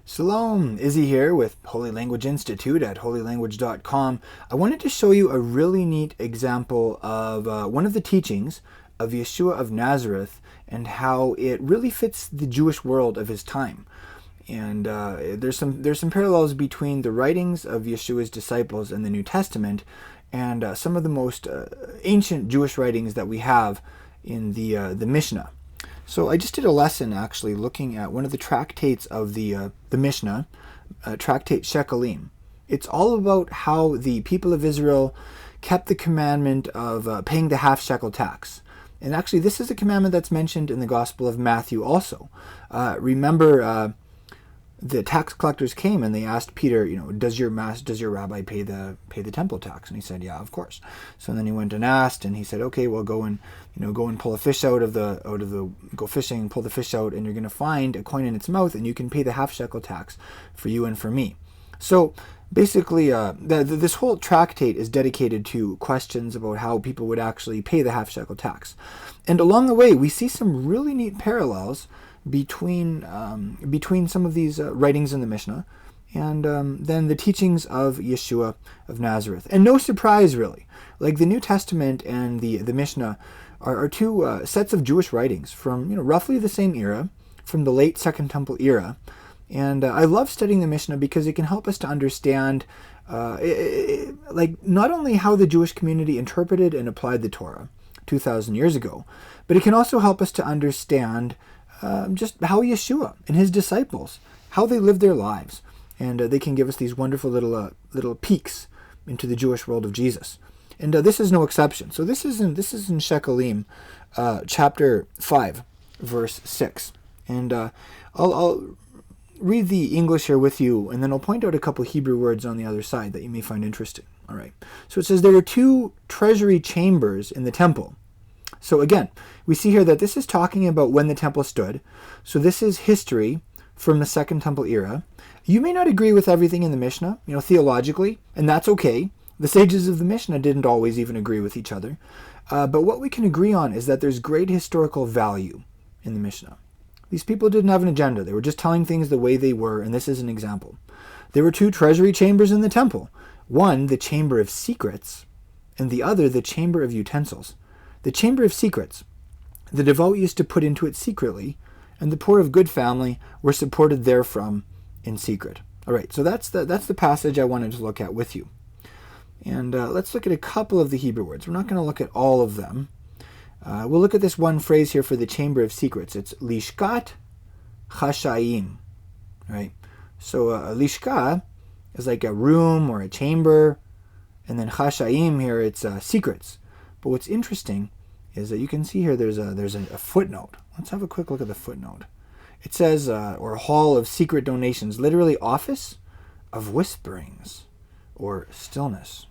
Shalom, Izzy here with Holy Language Institute at holylanguage.com. I wanted to show you a really neat example of one of the teachings of Yeshua of Nazareth and how it really fits the Jewish world of his time. And there's some parallels between the writings of Yeshua's disciples in the New Testament and some of the most ancient Jewish writings that we have in the Mishnah. So I just did a lesson actually looking at one of the tractates of the Mishnah, tractate Shekalim. It's all about how the people of Israel kept the commandment of paying the half shekel tax. And actually this is a commandment that's mentioned in the Gospel of Matthew also. Remember the tax collectors came and they asked Peter, does your rabbi pay the temple tax? And he said, yeah, of course. So then he went and asked, and he said, okay, well, go and pull a fish go fishing, pull the fish out, and you're going to find a coin in its mouth, and you can pay the half shekel tax for you and for me. So basically, this whole tractate is dedicated to questions about how people would actually pay the half shekel tax. And along the way, we see some really neat parallels between some of these writings in the Mishnah and then the teachings of Yeshua of Nazareth. And no surprise, really. Like the New Testament and the Mishnah are two sets of Jewish writings from roughly the same era, from the late Second Temple era. And I love studying the Mishnah because it can help us to understand not only how the Jewish community interpreted and applied the Torah 2,000 years ago, but it can also help us to understand just how Yeshua and his disciples, how they lived their lives. And they can give us these wonderful little peeks into the Jewish world of Jesus. And this is no exception. So this is in Shekalim, chapter 5, verse 6. And I'll read the English here with you, and then I'll point out a couple Hebrew words on the other side that you may find interesting. All right. So it says, there were 2 treasury chambers in the temple. So again, we see here that this is talking about when the temple stood. So this is history from the Second Temple era. You may not agree with everything in the Mishnah, theologically, and that's okay. The sages of the Mishnah didn't always even agree with each other. But what we can agree on is that there's great historical value in the Mishnah. These people didn't have an agenda. They were just telling things the way they were, and this is an example. There were 2 treasury chambers in the temple. One, the chamber of secrets, and the other, the chamber of utensils. The chamber of secrets, the devout used to put into it secretly, and the poor of good family were supported therefrom in secret. All right, so that's the passage I wanted to look at with you. And let's look at a couple of the Hebrew words. We're not going to look at all of them. We'll look at this one phrase here for the chamber of secrets. It's lishkat chashayim. Right? So a lishka is like a room or a chamber, and then chashayim here, it's secrets. But what's interesting is that you can see here there's a footnote. Let's have a quick look at the footnote. It says, or hall of secret donations, literally office of whisperings or stillness.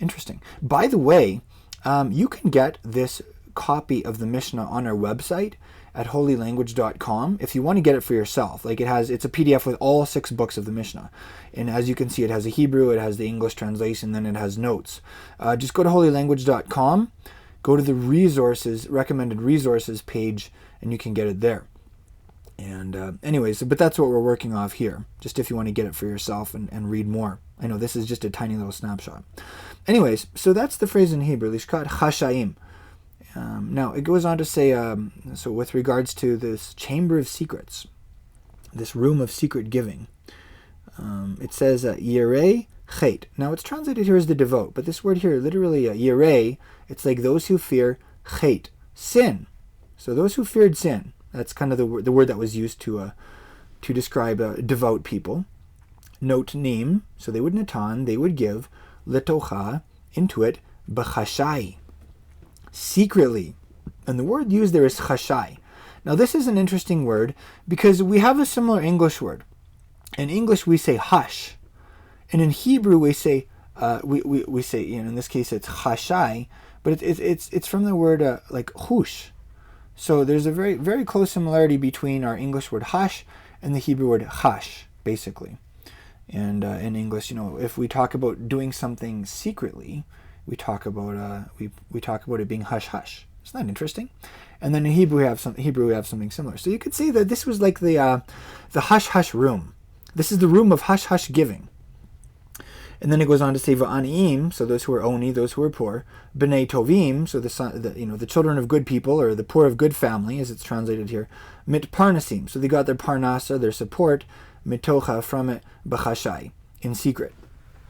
Interesting. By the way, you can get this copy of the Mishnah on our website at holylanguage.com if you want to get it for yourself. It's a PDF with all 6 books of the Mishnah. And as you can see, it has a Hebrew, it has the English translation, then it has notes. Just go to holylanguage.com, go to the recommended resources page, and you can get it there. And anyways, but that's what we're working off here, just if you want to get it for yourself and read more. I know this is just a tiny little snapshot. Anyways, so that's the phrase in Hebrew, lishkat chashayim. Now, it goes on to say, so with regards to this chamber of secrets, this room of secret giving, it says yirei chet. Now, it's translated here as the devout, but this word here, literally yirei, it's like those who fear chet, sin. So those who feared sin, that's kind of the word that was used to describe devout people. Note nim, so they would natan, they would give letocha, into it, b'chashai, secretly. And the word used there is chashai. Now this is an interesting word because we have a similar English word. In English we say hush, and in Hebrew we say we say, in this case it's chashai, but it's from the word like hush. So there's a very, very close similarity between our English word hush and the Hebrew word chash, basically. And in English, if we talk about doing something secretly, we talk about we talk about it being hush hush. Isn't that interesting? And then in Hebrew we have something similar. So you could see that this was like the hush hush room. This is the room of hush hush giving. And then it goes on to say va'aniim, so those who are oni, those who are poor, b'nei tovim, so the children of good people, or the poor of good family, as it's translated here, mit parnasim, so they got their parnasa, their support, mitocha, from it, b'chashai, in secret.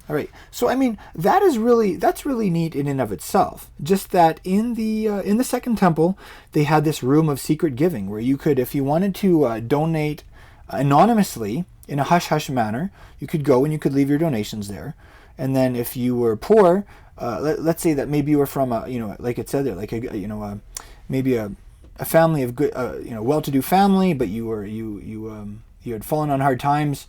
All right, so I mean that's really neat in and of itself. Just that in the Second Temple, they had this room of secret giving where you could, if you wanted to donate anonymously in a hush hush manner, you could go and you could leave your donations there. And then if you were poor, let's say that maybe you were from like it said there, like maybe a family of good, well-to-do family, but you had fallen on hard times.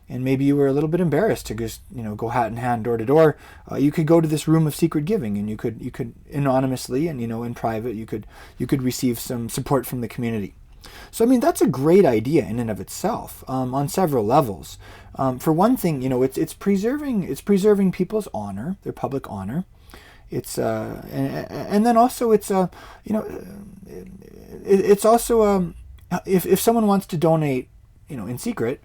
And maybe you were a little bit embarrassed to just, go hat in hand, door to door. You could go to this room of secret giving, and you could anonymously and in private, you could receive some support from the community. So I mean that's a great idea in and of itself on several levels. For one thing, it's preserving people's honor, their public honor. It's and then also it's it's also if someone wants to donate, in secret.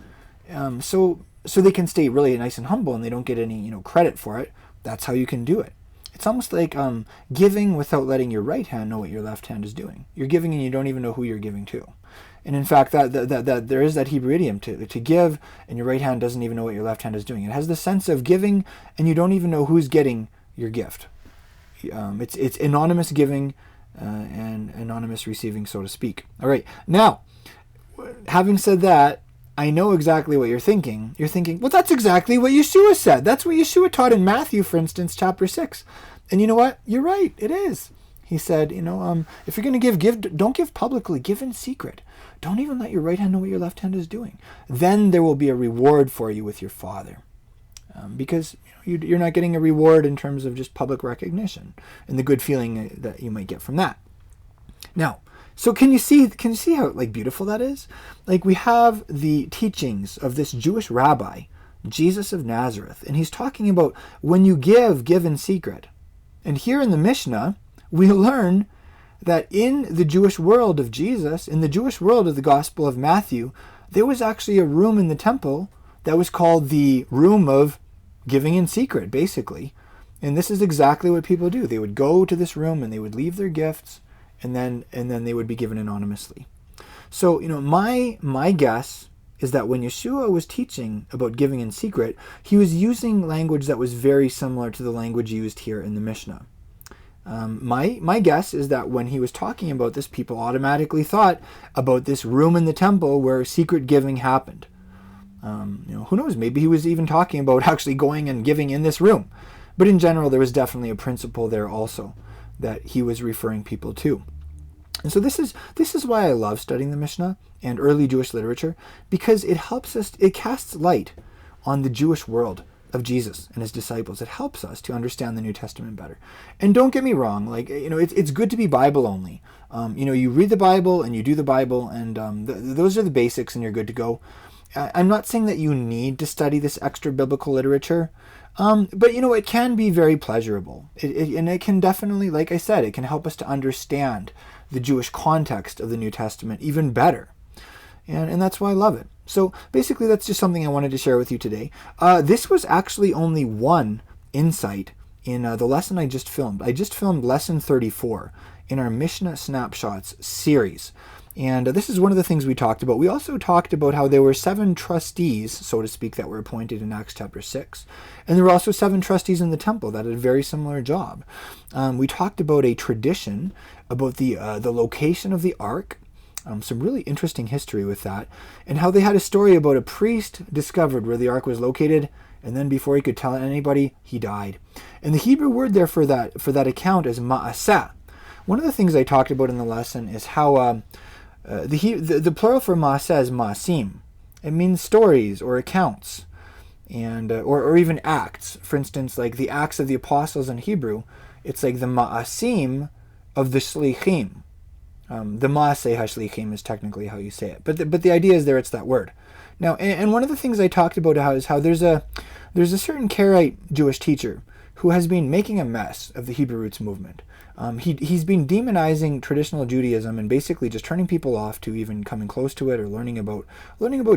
So they can stay really nice and humble and they don't get any, credit for it. That's how you can do it. It's almost like giving without letting your right hand know what your left hand is doing. You're giving and you don't even know who you're giving to. And in fact, that there is that Hebrew idiom to give and your right hand doesn't even know what your left hand is doing. It has the sense of giving and you don't even know who's getting your gift. It's anonymous giving and anonymous receiving, so to speak. All right. Now, having said that, I know exactly what you're thinking. You're thinking, well, that's exactly what Yeshua said. That's what Yeshua taught in Matthew, for instance, chapter 6. And you know what? You're right. It is. He said, if you're going to give, don't give publicly. Give in secret. Don't even let your right hand know what your left hand is doing. Then there will be a reward for you with your Father. Because you're not getting a reward in terms of just public recognition and the good feeling that you might get from that. Now, so can you see how beautiful that is? Like we have the teachings of this Jewish rabbi, Jesus of Nazareth, and he's talking about when you give in secret. And here in the Mishnah, we learn that in the Jewish world of Jesus, in the Jewish world of the Gospel of Matthew, there was actually a room in the temple that was called the room of giving in secret, basically. And this is exactly what people do. They would go to this room and they would leave their gifts, and then they would be given anonymously. So, my guess is that when Yeshua was teaching about giving in secret, he was using language that was very similar to the language used here in the Mishnah. My guess is that when he was talking about this, people automatically thought about this room in the temple where secret giving happened. Who knows? Maybe he was even talking about actually going and giving in this room. But in general, there was definitely a principle there also that he was referring people to. And so this is why I love studying the Mishnah and early Jewish literature, because it casts light on the Jewish world of Jesus and his disciples. It helps us to understand the New Testament better. And don't get me wrong, it's good to be Bible only. You read the Bible and you do the Bible, and those are the basics and you're good to go. I'm not saying that you need to study this extra biblical literature, but it can be very pleasurable. It can definitely, like I said, it can help us to understand the Jewish context of the New Testament even better. And that's why I love it. So basically that's just something I wanted to share with you today. This was actually only one insight in the lesson I just filmed. I just filmed lesson 34 in our Mishnah Snapshots series. And this is one of the things we talked about. We also talked about how there were 7 trustees, so to speak, that were appointed in Acts chapter 6. And there were also 7 trustees in the temple that had a very similar job. We talked about a tradition about the location of the ark, some really interesting history with that, and how they had a story about a priest discovered where the ark was located, and then before he could tell anybody, he died. And the Hebrew word there for that account is ma'aseh. One of the things I talked about in the lesson is how the plural for ma'aseh is ma'asim. It means stories or accounts, and or even acts. For instance, like the Acts of the Apostles in Hebrew, it's like the ma'asim of the shlichim. The ma'aseh hashlichim is technically how you say it, but the idea is there. It's that word. Now, and one of the things I talked about is how there's a certain Karaite Jewish teacher who has been making a mess of the Hebrew Roots movement. He's been demonizing traditional Judaism and basically just turning people off to even coming close to it or learning about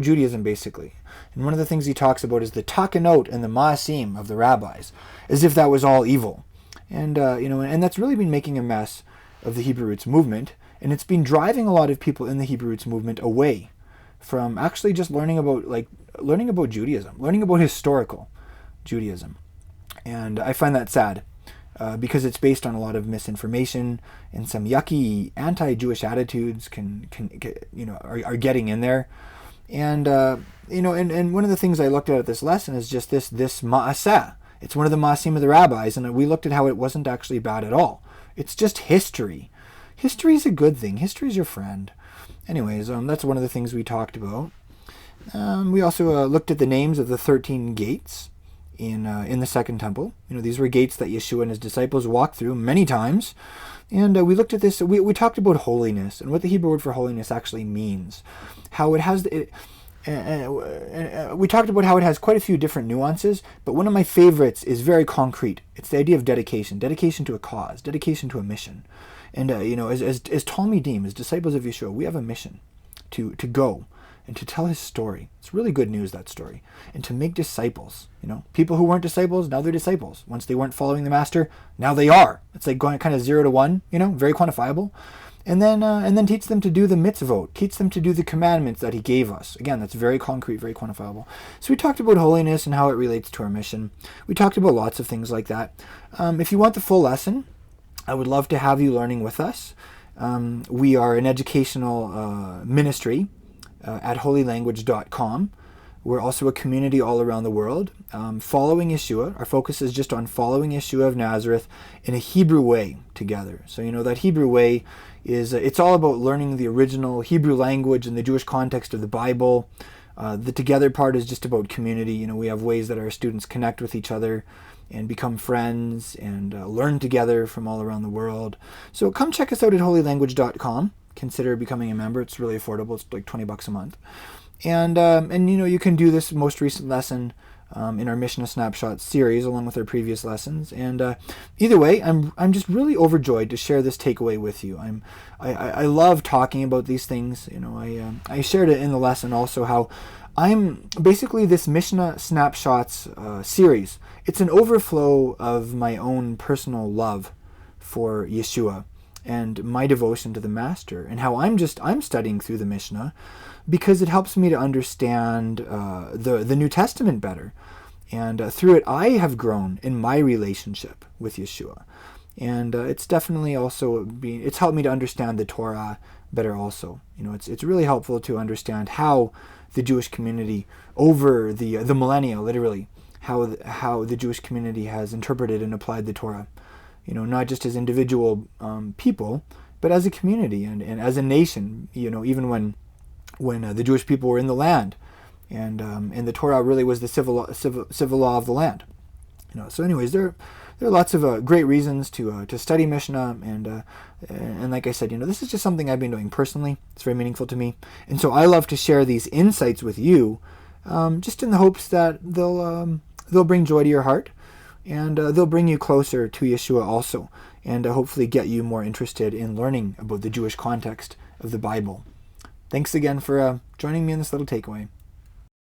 Judaism basically. And one of the things he talks about is the takanot and the maasim of the rabbis, as if that was all evil. And and that's really been making a mess of the Hebrew Roots movement, and it's been driving a lot of people in the Hebrew Roots movement away from actually just learning about Judaism, learning about historical Judaism. And I find that sad because it's based on a lot of misinformation and some yucky anti-Jewish attitudes are getting in there. And and one of the things I looked at this lesson is just this ma'aseh. It's one of the maasim of the rabbis, and we looked at how it wasn't actually bad at all. It's just history. History is a good thing. History is your friend. Anyways, that's one of the things we talked about. We also looked at the names of the 13 gates in the Second Temple. These were gates that Yeshua and his disciples walked through many times. And we looked at this. We talked about holiness and what the Hebrew word for holiness actually means. How it has we talked about how it has quite a few different nuances, but one of my favorites is very concrete. It's the idea of dedication to a cause, dedication to a mission. And as Talmidim, as disciples of Yeshua, we have a mission to go and to tell his story. It's really good news, that story. And to make disciples. People who weren't disciples, now they're disciples. Once they weren't following the master, now they are. It's like going kind of 0 to 1, very quantifiable. And then teach them to do the mitzvot, teach them to do the commandments that he gave us. Again, that's very concrete, very quantifiable. So we talked about holiness and how it relates to our mission. We talked about lots of things like that. If you want the full lesson, I would love to have you learning with us. We are an educational ministry at holylanguage.com. We're also a community all around the world, following Yeshua. Our focus is just on following Yeshua of Nazareth in a Hebrew way together. So that Hebrew way is, it's all about learning the original Hebrew language and the Jewish context of the Bible. The together part is just about community. We have ways that our students connect with each other and become friends and learn together from all around the world. So come check us out at holylanguage.com. Consider becoming a member. It's really affordable. It's like $20 a month. And you can do this most recent lesson in our Mishnah Snapshot series along with our previous lessons. And either way, I'm just really overjoyed to share this takeaway with you. I love talking about these things. I shared it in the lesson also how I'm basically this Mishnah Snapshots series. It's an overflow of my own personal love for Yeshua and my devotion to the Master, and how I'm studying through the Mishnah because it helps me to understand the New Testament better. And through it, I have grown in my relationship with Yeshua. And it's definitely also it's helped me to understand the Torah better also. It's really helpful to understand how the Jewish community over the millennia, literally, how the Jewish community has interpreted and applied the Torah. Not just as individual people, but as a community and as a nation. Even when the Jewish people were in the land, and the Torah really was the civil law of the land. So anyways, there are lots of great reasons to study Mishnah, and like I said, this is just something I've been doing personally. It's very meaningful to me, and so I love to share these insights with you, just in the hopes that they'll bring joy to your heart, and they'll bring you closer to Yeshua also, and hopefully get you more interested in learning about the Jewish context of the Bible. Thanks again for joining me in this little takeaway.